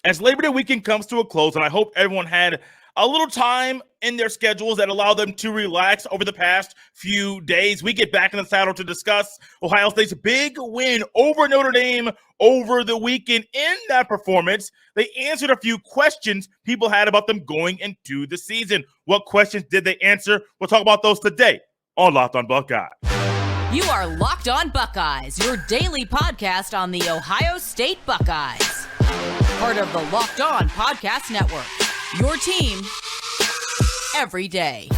As Labor Day weekend comes to a close, and I hope everyone had a little time in their schedules that allow them to relax over the past few days, we get back in the saddle to discuss Ohio State's big win over Notre Dame over the weekend. In that performance, they answered a few questions people had about them going into the season. What questions did they answer? We'll talk about those today on Locked on Buckeyes. You are Locked on Buckeyes, your daily podcast on the Ohio State Buckeyes. Part of the Locked On Podcast Network, your team every day.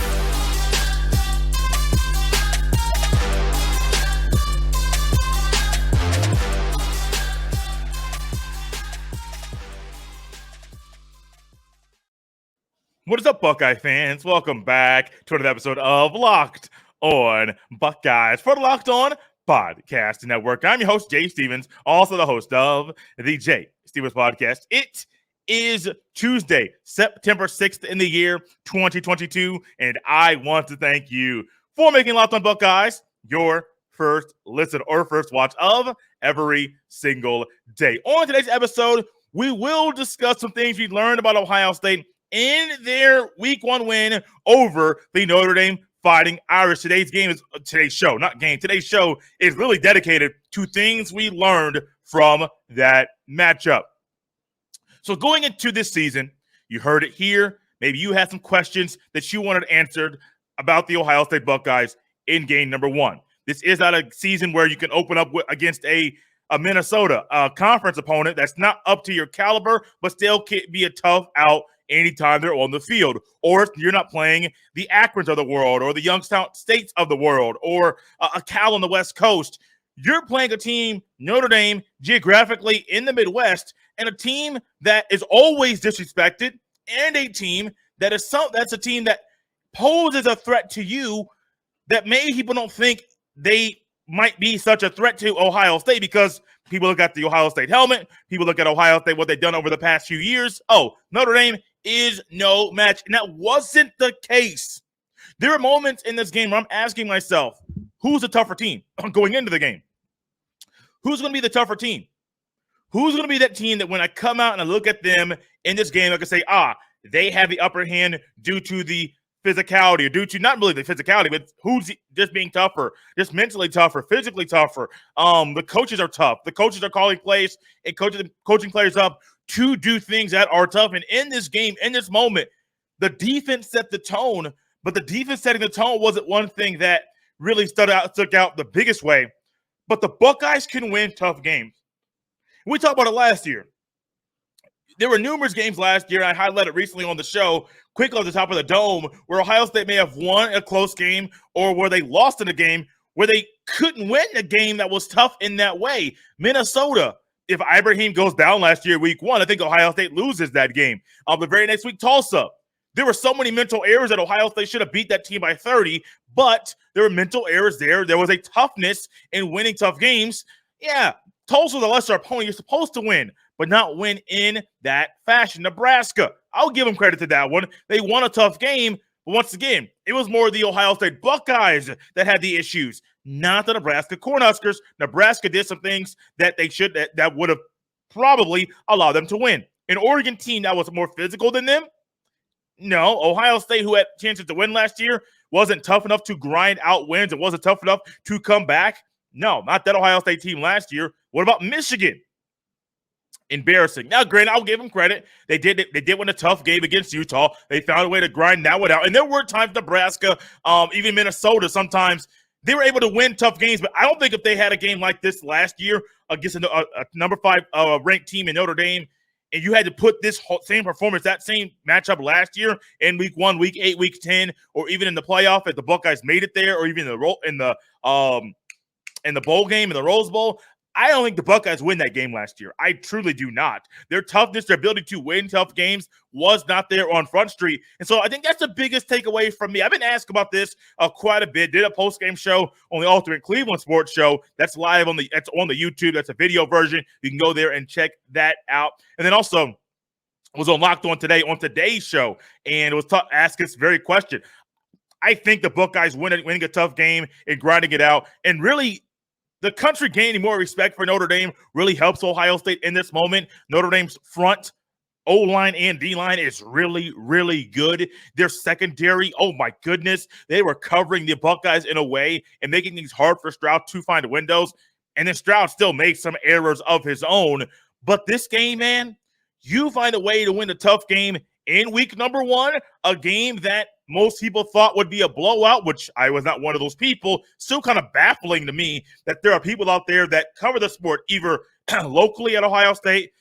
What is up, Buckeye fans? Welcome back to another episode of Locked on Buckeyes for the Locked on Podcast Network. I'm your host, Jay Stevens, also the host of the Jay Stevens Podcast. It is Tuesday, September 6th in the year 2022, and I want to thank you for making Locked on Buckeyes your first listen or first watch of every single day. On today's episode, we will discuss some things we learned about Ohio State in their week one win over the Notre Dame Fighting Irish. Today's show is really dedicated to things we learned from that matchup. So going into this season, you heard it here. Maybe you had some questions that you wanted answered about the Ohio State Buckeyes in game number one. This is not a season where you can open up against a Minnesota conference opponent that's not up to your caliber, but still can be a tough out anytime they're on the field. Or if you're not playing the Akrons of the world or the Youngstown States of the world or a Cal on the West Coast. You're playing a team, Notre Dame, geographically in the Midwest, and a team that is always disrespected, and a team that's a team that poses a threat to you that maybe people don't think they might be such a threat to Ohio State, because people look at the Ohio State helmet, people look at Ohio State, what they've done over the past few years. Oh, Notre Dame is no match. And that wasn't the case. There are moments in this game where I'm asking myself, who's the tougher team going into the game? Who's going to be the tougher team? Who's going to be that team that when I come out and I look at them in this game, I can say, they have the upper hand due to the physicality, or due to not really the physicality, but who's just being tougher, just mentally tougher, physically tougher. The coaches are tough. The coaches are calling plays and coaching players up to do things that are tough. And in this game, in this moment, the defense set the tone, but the defense setting the tone wasn't one thing that really stuck out the biggest way. But the Buckeyes can win tough games. We talked about it last year. There were numerous games last year, and I highlighted recently on the show, quickly on the top of the dome, where Ohio State may have won a close game or where they lost in a game where they couldn't win a game that was tough in that way. Minnesota, if Ibrahim goes down last year, week one, I think Ohio State loses that game. The very next week, Tulsa. There were so many mental errors that Ohio State should have beat that team by 30, but there were mental errors there. There was a toughness in winning tough games. Yeah, Tulsa's a lesser opponent. You're supposed to win, but not win in that fashion. Nebraska, I'll give them credit to that one. They won a tough game, but once again, it was more the Ohio State Buckeyes that had the issues, not the Nebraska Cornhuskers. Nebraska did some things that that would have probably allowed them to win. An Oregon team that was more physical than them? No. Ohio State, who had chances to win last year, wasn't tough enough to grind out wins. It wasn't tough enough to come back. No, not that Ohio State team last year. What about Michigan? Embarrassing. Now, granted, I'll give them credit. They did win a tough game against Utah. They found a way to grind that one out. And there were times Nebraska, even Minnesota, sometimes they were able to win tough games. But I don't think if they had a game like this last year against a number 5 ranked team in Notre Dame, and you had to put this same performance, that same matchup last year in week 1, week 8, week 10, or even in the playoff, if the Buckeyes made it there, or even in the bowl game, in the Rose Bowl, I don't think the Buckeyes win that game last year. I truly do not. Their toughness, their ability to win tough games was not there on Front Street. And so I think that's the biggest takeaway from me. I've been asked about this quite a bit. Did a post-game show on the Ultimate Cleveland Sports Show. That's live on the YouTube. That's a video version. You can go there and check that out. And then also was on Locked On Today on today's show, and it was asked this very question. I think the Buckeyes winning a tough game and grinding it out, and really the country gaining more respect for Notre Dame really helps Ohio State in this moment. Notre Dame's front O-line and D-line is really, really good. Their secondary, oh my goodness, they were covering the Buckeyes in a way and making things hard for Stroud to find windows. And then Stroud still made some errors of his own. But this game, man, you find a way to win a tough game in week number 1, a game that most people thought would be a blowout, which I was not one of those people. Still kind of baffling to me that there are people out there that cover the sport either locally at Ohio State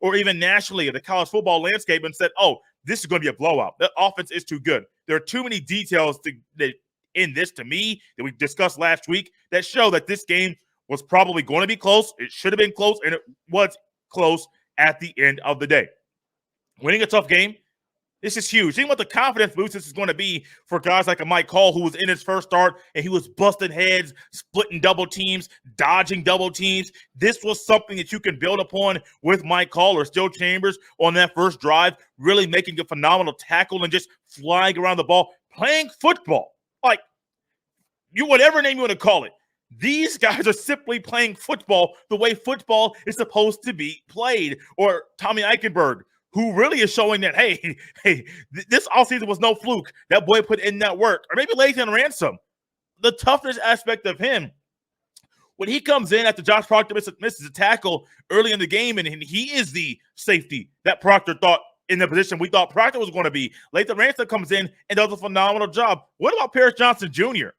or even nationally in the college football landscape and said, oh, this is going to be a blowout. The offense is too good. There are too many details in this to me that we discussed last week that show that this game was probably going to be close. It should have been close, and it was close at the end of the day. Winning a tough game, this is huge. Think about the confidence boost this is going to be for guys like a Mike Hall, who was in his first start and he was busting heads, splitting double teams, dodging double teams. This was something that you can build upon with Mike Hall or Still Chambers on that first drive, really making a phenomenal tackle and just flying around the ball, playing football. Like, you whatever name you want to call it. These guys are simply playing football the way football is supposed to be played. Or Tommy Eichenberg, who really is showing that, hey, this offseason was no fluke. That boy put in that work. Or maybe Lathan Ransom, the toughness aspect of him. When he comes in after Josh Proctor misses a tackle early in the game, and he is the safety that Proctor thought in the position we thought Proctor was going to be. Lathan Ransom comes in and does a phenomenal job. What about Paris Johnson Jr.,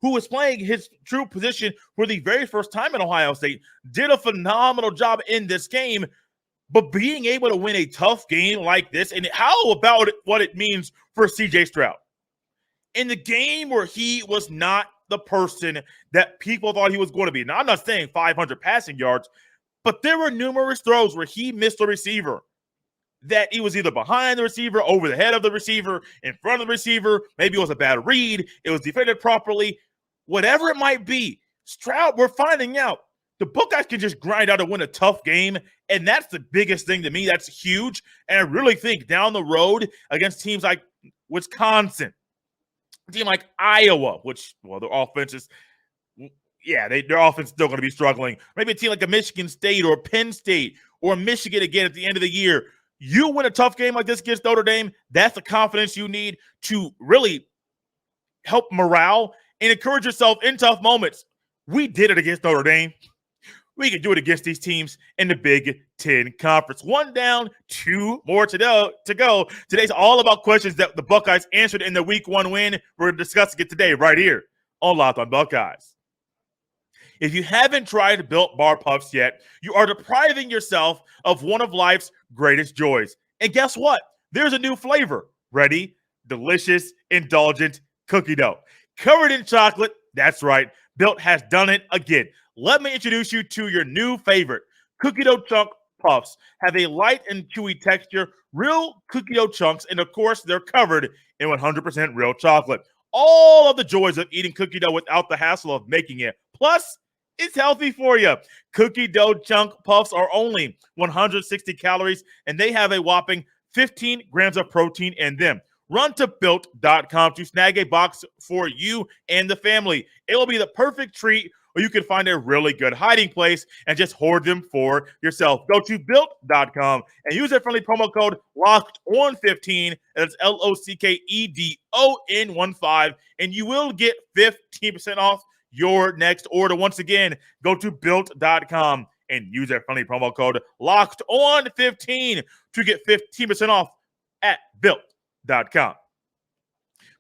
who was playing his true position for the very first time in Ohio State, did a phenomenal job in this game? But being able to win a tough game like this, and how about what it means for C.J. Stroud? In the game where he was not the person that people thought he was going to be. Now, I'm not saying 500 passing yards, but there were numerous throws where he missed a receiver, that he was either behind the receiver, over the head of the receiver, in front of the receiver. Maybe it was a bad read. It was defended properly. Whatever it might be, Stroud, we're finding out the Buckeyes can just grind out and win a tough game, and that's the biggest thing to me. That's huge, and I really think down the road against teams like Wisconsin, a team like Iowa, which, well, their offense is, yeah, their offense is still going to be struggling. Maybe a team like a Michigan State or Penn State or Michigan again at the end of the year. You win a tough game like this against Notre Dame, that's the confidence you need to really help morale and encourage yourself in tough moments. We did it against Notre Dame. We can do it against these teams in the Big Ten Conference. 1 down, 2 more to go. Today's all about questions that the Buckeyes answered in their Week 1 win. We're discussing it today right here on Locked on Buckeyes. If you haven't tried Built Bar Puffs yet, you are depriving yourself of one of life's greatest joys. And guess what? There's a new flavor. Ready? Delicious, indulgent cookie dough. Covered in chocolate. That's right. Built has done it again. Let me introduce you to your new favorite. Cookie dough chunk puffs have a light and chewy texture, real cookie dough chunks, and of course, they're covered in 100% real chocolate. All of the joys of eating cookie dough without the hassle of making it. Plus, it's healthy for you. Cookie dough chunk puffs are only 160 calories, and they have a whopping 15 grams of protein in them. Run to Built.com to snag a box for you and the family. It will be the perfect treat, or you can find a really good hiding place and just hoard them for yourself. Go to Built.com and use their friendly promo code LOCKEDON15, and it's LOCKEDON15, and you will get 15% off your next order. Once again, go to Built.com and use their friendly promo code LOCKEDON15 to get 15% off at Built.com.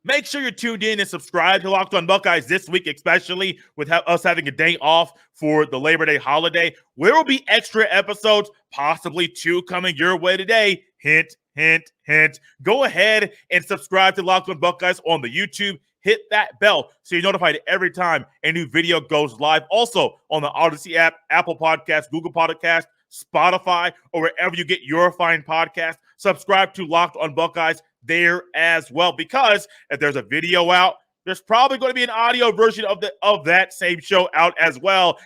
Make sure you're tuned in and subscribe to Locked on Buckeyes this week, especially with us having a day off for the Labor Day holiday. There will be extra episodes, possibly 2 coming your way today. Hint, hint, hint. Go ahead and subscribe to Locked on Buckeyes on the YouTube. Hit that bell so you're notified every time a new video goes live. Also on the Odyssey app, Apple Podcasts, Google Podcasts, Spotify, or wherever you get your fine podcast. Subscribe to Locked on Buckeyes there as well, because if there's a video out, there's probably going to be an audio version of that same show out as well.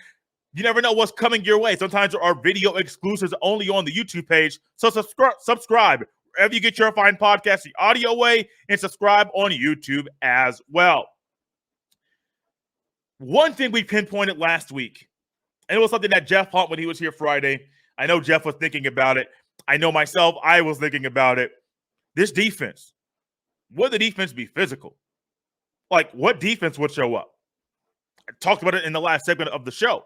You never know what's coming your way. Sometimes there are video exclusives only on the YouTube page. So subscribe wherever you get your fine podcast the audio way, and subscribe on YouTube as well. One thing we pinpointed last week, and it was something that Jeff Hunt, when he was here Friday, I know Jeff was thinking about it. I know myself, I was thinking about it. This defense, would the defense be physical? Like, what defense would show up? I talked about it in the last segment of the show.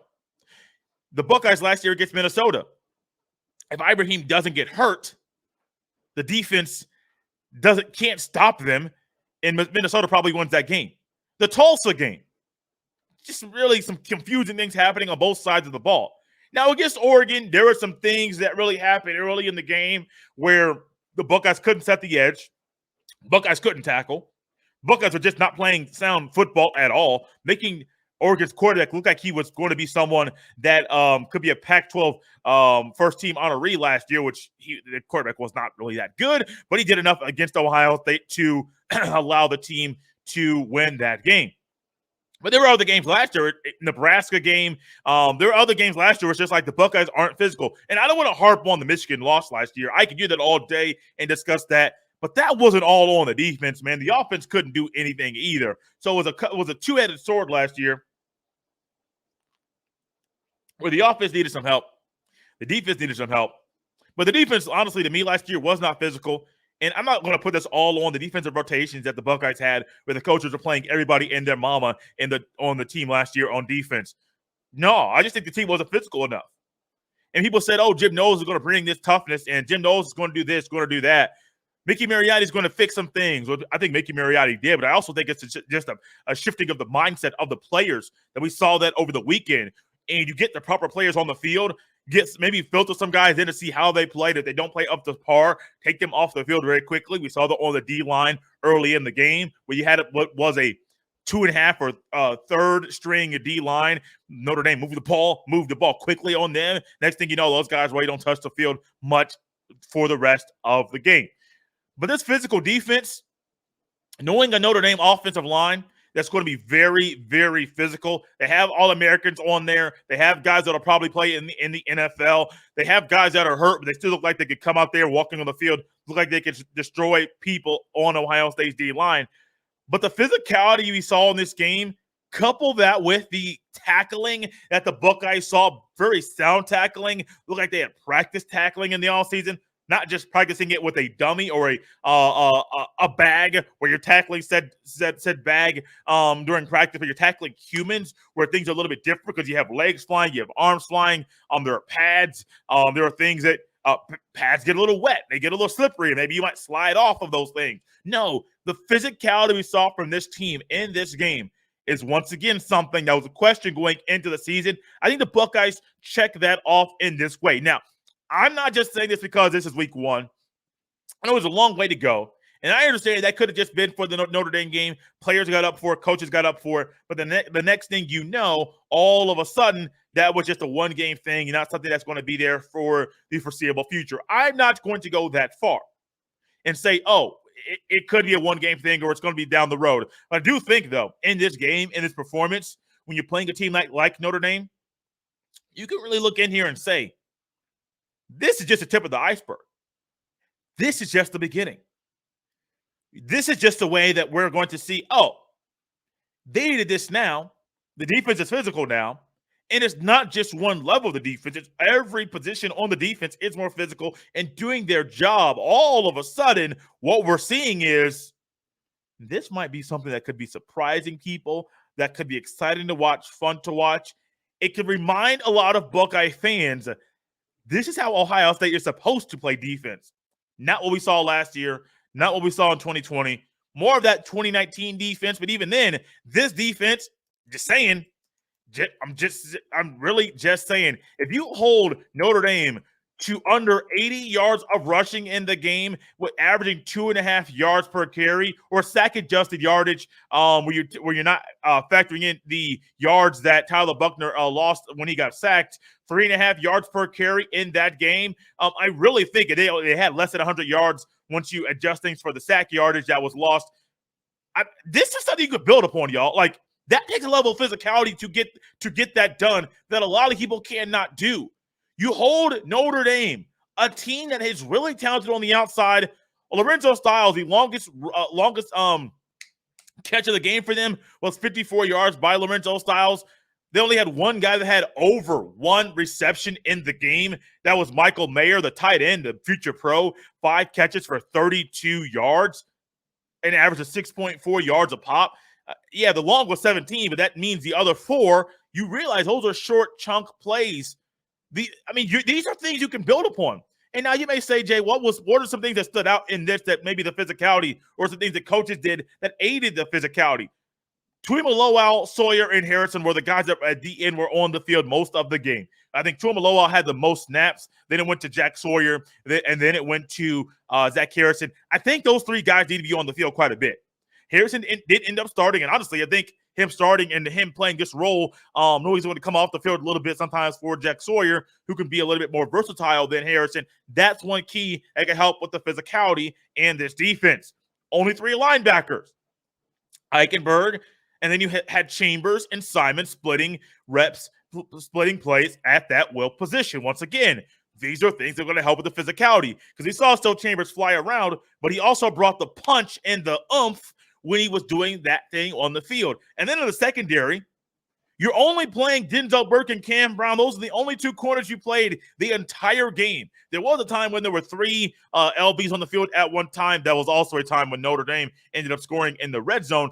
The Buckeyes last year against Minnesota. If Ibrahim doesn't get hurt, the defense can't stop them, and Minnesota probably wins that game. The Tulsa game, just really some confusing things happening on both sides of the ball. Now, against Oregon, there were some things that really happened early in the game where the Buckeyes couldn't set the edge. Buckeyes couldn't tackle. Buckeyes were just not playing sound football at all, making Oregon's quarterback look like he was going to be someone that could be a Pac-12 first-team honoree last year, which the quarterback was not really that good, but he did enough against Ohio State to allow the team to win that game. But there were other games last year, Nebraska game. There were other games last year where it's just like the Buckeyes aren't physical. And I don't want to harp on the Michigan loss last year. I could do that all day and discuss that. But that wasn't all on the defense, man. The offense couldn't do anything either. So it was a two-headed sword last year where the offense needed some help. The defense needed some help. But the defense, honestly, to me last year was not physical. And I'm not going to put this all on the defensive rotations that the Buckeyes had where the coaches are playing everybody and their mama on the team last year on defense. No, I just think the team wasn't physical enough. And people said, oh, Jim Knowles is going to bring this toughness, and Jim Knowles is going to do this, going to do that. Mickey Mariotti is going to fix some things. Well, I think Mickey Mariotti did, but I also think it's just a shifting of the mindset of the players that we saw that over the weekend. And you get the proper players on the field, maybe filter some guys in to see how they played. If they don't play up to par, take them off the field very quickly. We saw that on the D-line early in the game where you had what was a 2.5 or third string D-line. Notre Dame moved the ball quickly on them. Next thing you know, those guys really don't touch the field much for the rest of the game. But this physical defense, knowing a Notre Dame offensive line that's going to be very, very physical. They have All-Americans on there. They have guys that will probably play in the NFL. They have guys that are hurt, but they still look like they could come out there walking on the field, look like they could destroy people on Ohio State's D-line. But the physicality we saw in this game, couple that with the tackling that the Buckeyes saw, very sound tackling, looked like they had practiced tackling in the offseason. Not just practicing it with a dummy or a bag where you're tackling said bag during practice, but you're tackling humans where things are a little bit different because you have legs flying, you have arms flying. There are pads. There are things that pads get a little wet. They get a little slippery, and maybe you might slide off of those things. No, the physicality we saw from this team in this game is once again something that was a question going into the season. I think the Buckeyes check that off in this way. Now, I'm not just saying this because this is week one. I know it was a long way to go. And I understand that could have just been for the Notre Dame game. Players got up for it. Coaches got up for it. But the next thing you know, all of a sudden, that was just a one-game thing and not something that's going to be there for the foreseeable future. I'm not going to go that far and say, oh, it could be a one-game thing or it's going to be down the road. But I do think, though, in this game, in this performance, when you're playing a team like Notre Dame, you can really look in here and say, this is just the tip of the iceberg. This is just the beginning. This is just a way that we're going to see, oh, they did this now. The defense is physical now. And it's not just one level of the defense. It's every position on the defense is more physical and doing their job. All of a sudden, what we're seeing is this might be something that could be surprising people, that could be exciting to watch, fun to watch. It could remind a lot of Buckeye fans this is how Ohio State is supposed to play defense. Not what we saw last year, not what we saw in 2020. More of that 2019 defense, but even then, this defense, I'm really just saying, if you hold Notre Dame to under 80 yards of rushing in the game, with averaging 2.5 yards per carry, or sack-adjusted yardage, where you're not factoring in the yards that Tyler Buckner lost when he got sacked, 3.5 yards per carry in that game. I really think they had less than 100 yards once you adjust things for the sack yardage that was lost. This is something you could build upon, y'all. Like, that takes a level of physicality to get that done that a lot of people cannot do. You hold Notre Dame, a team that is really talented on the outside. Lorenzo Styles, the longest catch of the game for them was 54 yards by Lorenzo Styles. They only had one guy that had over one reception in the game. That was Michael Mayer, the tight end, the future pro, 5 catches for 32 yards, an average of 6.4 yards a pop. Yeah, the long was 17, but that means the other 4, you realize those are short chunk plays. These are things you can build upon. And now you may say, Jay, what are some things that stood out in this that maybe the physicality or some things that coaches did that aided the physicality? Tuimoloau, Sawyer, and Harrison were the guys that at the end were on the field most of the game. I think Tuimoloau had the most snaps. Then it went to Jack Sawyer, and then it went to Zach Harrison. I think those 3 guys need to be on the field quite a bit. Harrison did end up starting, and honestly, I think him starting and him playing this role, he's going to come off the field a little bit sometimes for Jack Sawyer, who can be a little bit more versatile than Harrison. That's one key that can help with the physicality in this defense. Only 3 linebackers. Eichenberg, and then you had Chambers and Simon splitting reps, splitting plays at that will position. Once again, these are things that are going to help with the physicality because we saw still Chambers fly around, but he also brought the punch and the oomph when he was doing that thing on the field. And then in the secondary, you're only playing Denzel Burke and Cam Brown. Those are the only 2 corners you played the entire game. There was a time when there were 3 LBs on the field at one time. That was also a time when Notre Dame ended up scoring in the red zone.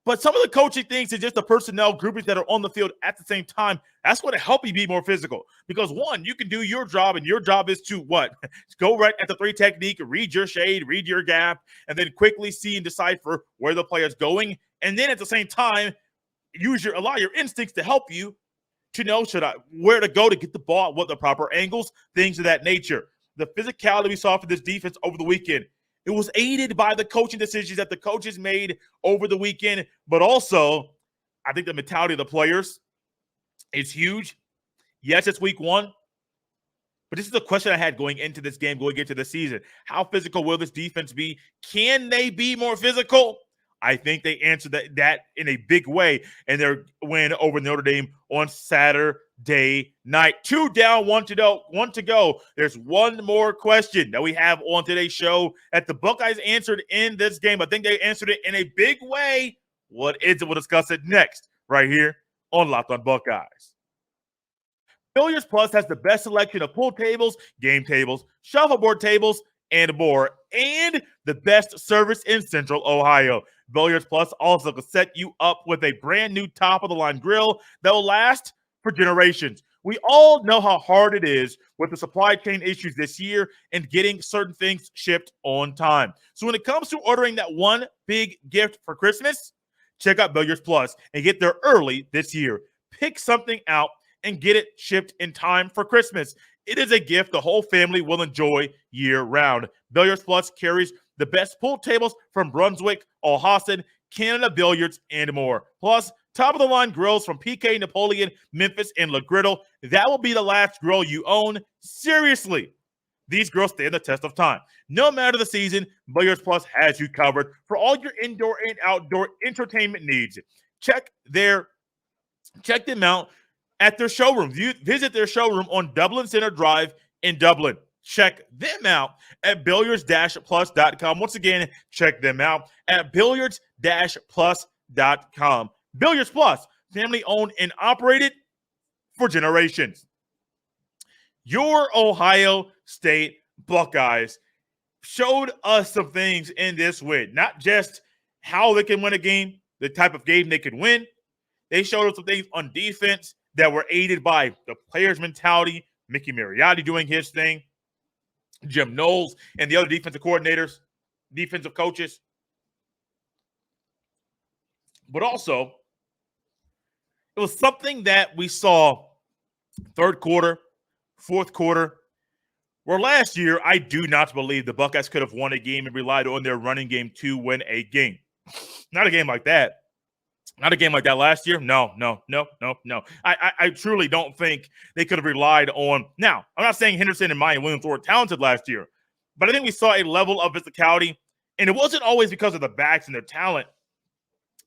But some of the coaching things and just the personnel groupings that are on the field at the same time, that's going to help you be more physical. Because, one, you can do your job, and your job is to what? Go right at the 3 technique, read your shade, read your gap, and then quickly see and decipher where the player's going. And then at the same time, allow your instincts to help you to know where to go to get the ball, what the proper angles, things of that nature. The physicality we saw for this defense over the weekend, it was aided by the coaching decisions that the coaches made over the weekend, but also I think the mentality of the players is huge. Yes, it's week 1, but this is the question I had going into this game, going into the season. How physical will this defense be? Can they be more physical? I think they answered that in a big way in their win over Notre Dame on Saturday night. 2 down, 1 to go. There's one more question that we have on today's show that the Buckeyes answered in this game. I think they answered it in a big way. What is it? We'll discuss it next right here on Locked on Buckeyes. Billiards Plus has the best selection of pool tables, game tables, shuffleboard tables, and more, and the best service in Central Ohio. Billiards Plus also can set you up with a brand new top-of-the-line grill that will last for generations. We all know how hard it is with the supply chain issues this year and getting certain things shipped on time. So when it comes to ordering that one big gift for Christmas, check out Billiards Plus and get there early this year. Pick something out and get it shipped in time for Christmas. It is a gift the whole family will enjoy year-round. Billiards Plus carries the best pool tables from Brunswick, Alhassan, Canada Billiards, and more. Plus, top-of-the-line grills from PK, Napoleon, Memphis, and Le Griddle. That will be the last grill you own. Seriously, these grills stand the test of time. No matter the season, Billiards Plus has you covered for all your indoor and outdoor entertainment needs. Check them out at their showroom. Visit their showroom on Dublin Center Drive in Dublin. Check them out at billiards-plus.com. Once again, check them out at billiards-plus.com. Billiards Plus, family owned and operated for generations. Your Ohio State Buckeyes showed us some things in this win, not just how they can win a game, the type of game they can win. They showed us some things on defense that were aided by the players' mentality, Mickey Mariotti doing his thing, Jim Knowles and the other defensive coordinators, defensive coaches. But also, it was something that we saw third quarter, fourth quarter, where last year I do not believe the Buckeyes could have won a game and relied on their running game to win a game. Not a game like that. Not a game like that last year. No. I truly don't think they could have relied on. Now, I'm not saying Henderson and Maya Williams were talented last year, but I think we saw a level of physicality, and it wasn't always because of the backs and their talent.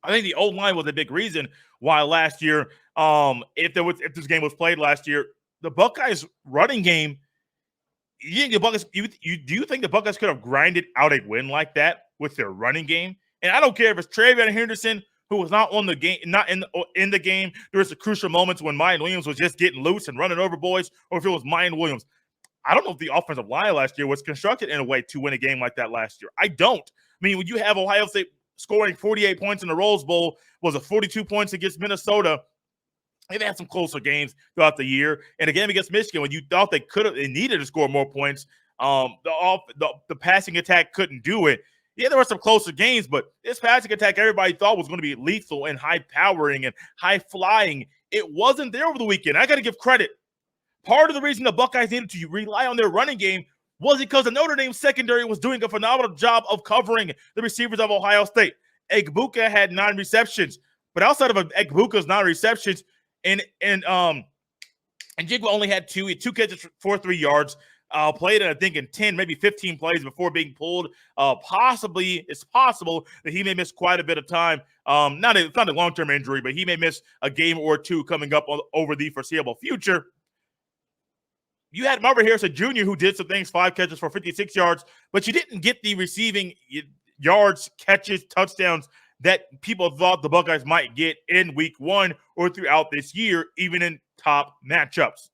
I think the O-line was a big reason why last year, if this game was played last year, the Buckeyes running game, do you think the Buckeyes could have grinded out a win like that with their running game? And I don't care if it's Travion Henderson, who was not on the game, not in the game. There's the crucial moments when Mayan Williams was just getting loose and running over boys, or if it was Mayan Williams. I don't know if the offensive line last year was constructed in a way to win a game like that last year. I don't. I mean, when you have Ohio State scoring 48 points in the Rose Bowl, was it 42 points against Minnesota? They've had some closer games throughout the year. And a game against Michigan, when you thought they needed to score more points, the passing attack couldn't do it. Yeah, there were some closer games, but this passing attack everybody thought was going to be lethal and high-powering and high-flying. It wasn't there over the weekend. I got to give credit. Part of the reason the Buckeyes needed to rely on their running game was because the Notre Dame secondary was doing a phenomenal job of covering the receivers of Ohio State. Egbuka had 9 receptions, but outside of Egbuka's 9 receptions, and Jigba only had 2. He had 2 catches for 3 yards. Played, I think, in 10, maybe 15 plays before being pulled. It's possible that he may miss quite a bit of time. It's not a long-term injury, but he may miss a game or 2 coming up over the foreseeable future. You had Marvin Harrison Jr., who did some things, 5 catches for 56 yards, but you didn't get the receiving yards, catches, touchdowns that people thought the Buckeyes might get in week 1 or throughout this year, even in top matchups.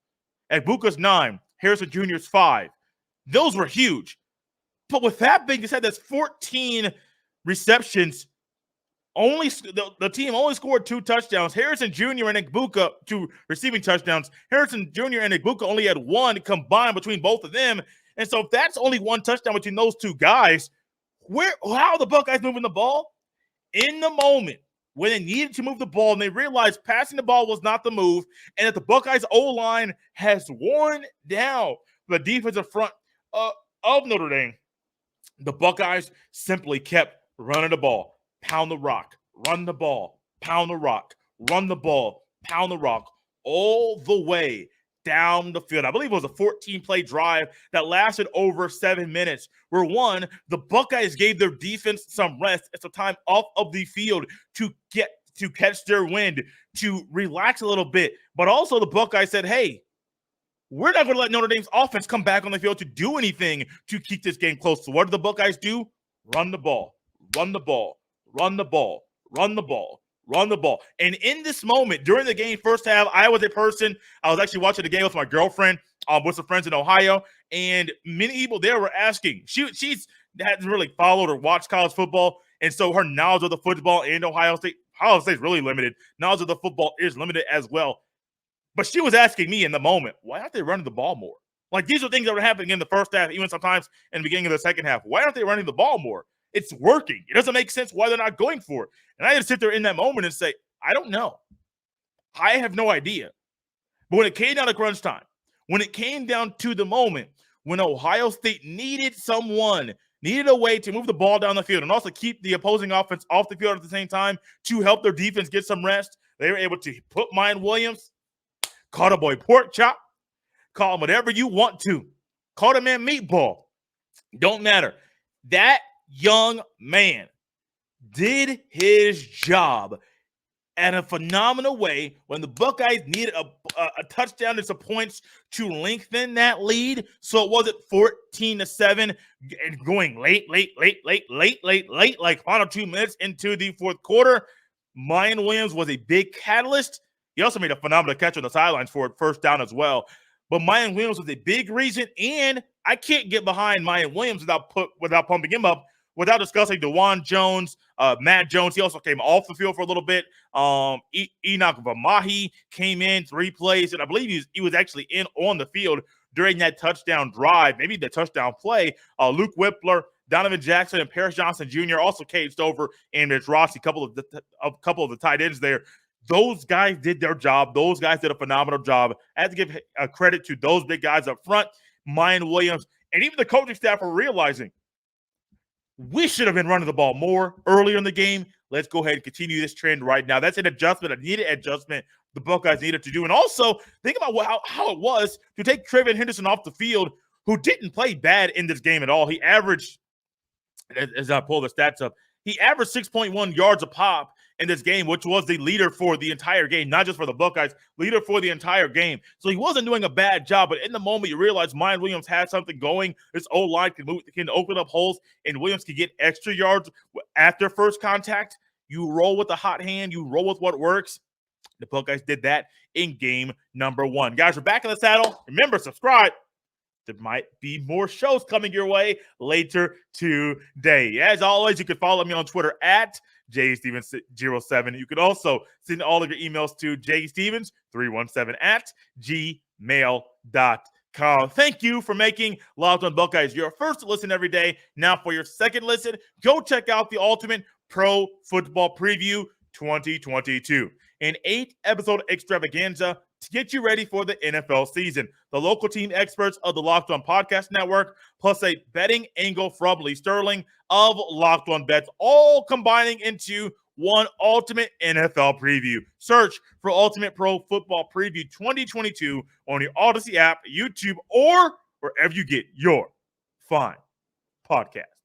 Egbuka's 9, Harrison Jr.'s 5. Those were huge. But with that being said, that's 14 receptions. The team only scored 2 touchdowns. Harrison Jr. and Egbuka, 2 receiving touchdowns. Harrison Jr. and Egbuka only had 1 combined between both of them. And so if that's only 1 touchdown between those 2 guys, how are the Buckeyes moving the ball? In the moment when they needed to move the ball and they realized passing the ball was not the move, and that the Buckeyes O-line has worn down the defensive front of Notre Dame, the Buckeyes simply kept running the ball. Pound the rock, run the ball, pound the rock, run the ball, pound the rock, all the way down the field. I believe it was a 14-play drive that lasted over 7 minutes, where the Buckeyes gave their defense some rest and some time off of the field to catch their wind, to relax a little bit. But also the Buckeyes said, hey, we're not going to let Notre Dame's offense come back on the field to do anything to keep this game close. So what do the Buckeyes do? Run the ball, run the ball, run the ball, run the ball, run the ball. And in this moment, during the game, first half, I was actually watching the game with my girlfriend, with some friends in Ohio, and many people there were asking. She hasn't really followed or watched college football, and so her knowledge of the football and Ohio State's really limited. Knowledge of the football is limited as well. But she was asking me in the moment, why aren't they running the ball more? Like, these are things that were happening in the first half, even sometimes in the beginning of the second half. Why aren't they running the ball more? It's working. It doesn't make sense why they're not going for it. And I had to sit there in that moment and say, I don't know. I have no idea. But when it came down to crunch time, when it came down to the moment when Ohio State needed a way to move the ball down the field and also keep the opposing offense off the field at the same time to help their defense get some rest, they were able to put Mayan Williams, call the boy pork chop, call him whatever you want to. Call the man meatball. Don't matter. That young man did his job in a phenomenal way when the Buckeyes needed a touchdown and some points to lengthen that lead. So it wasn't 14-7 and going late, like final 2 minutes into the fourth quarter. Mayan Williams was a big catalyst. He also made a phenomenal catch on the sidelines for a first down as well. But Mayan Williams was a big reason, and I can't get behind Mayan Williams without pumping him up, without discussing DeJuan Jones, Matt Jones. He also came off the field for a little bit. Enoch Vamahi came in 3 plays, and I believe he was actually on the field during that touchdown drive, maybe the touchdown play. Luke Whippler, Donovan Jackson, and Paris Johnson Jr. also caged over, and Mitch Rossi, a couple of the tight ends there. Those guys did their job. Those guys did a phenomenal job. I have to give credit to those big guys up front, Mayan Williams, and even the coaching staff are realizing we should have been running the ball more earlier in the game. Let's go ahead and continue this trend right now. That's an adjustment, a needed adjustment the Buckeyes needed to do. And also, think about how it was to take Trevion Henderson off the field, who didn't play bad in this game at all. He averaged, as I pull the stats up, he averaged 6.1 yards a pop in this game, which was the leader for the entire game, not just for the Buckeyes, leader for the entire game. So he wasn't doing a bad job, but in the moment you realize Mayan Williams had something going. This O-line can open up holes, and Williams can get extra yards after first contact. You roll with the hot hand. You roll with what works. The Buckeyes did that in game number 1. Guys, we're back in the saddle. Remember, subscribe. There might be more shows coming your way later today. As always, you can follow me on Twitter at jstevens07. You can also send all of your emails to jstevens317@gmail.com. Thank you for making Locked On Buckeyes your first listen every day. Now for your second listen, go check out the Ultimate Pro Football Preview 2022, an 8-episode extravaganza to get you ready for the NFL season. The local team experts of the Locked On Podcast Network, plus a betting angle from Lee Sterling of Locked On Bets, all combining into one ultimate NFL preview. Search for Ultimate Pro Football Preview 2022 on your Odyssey app, YouTube, or wherever you get your fine podcast.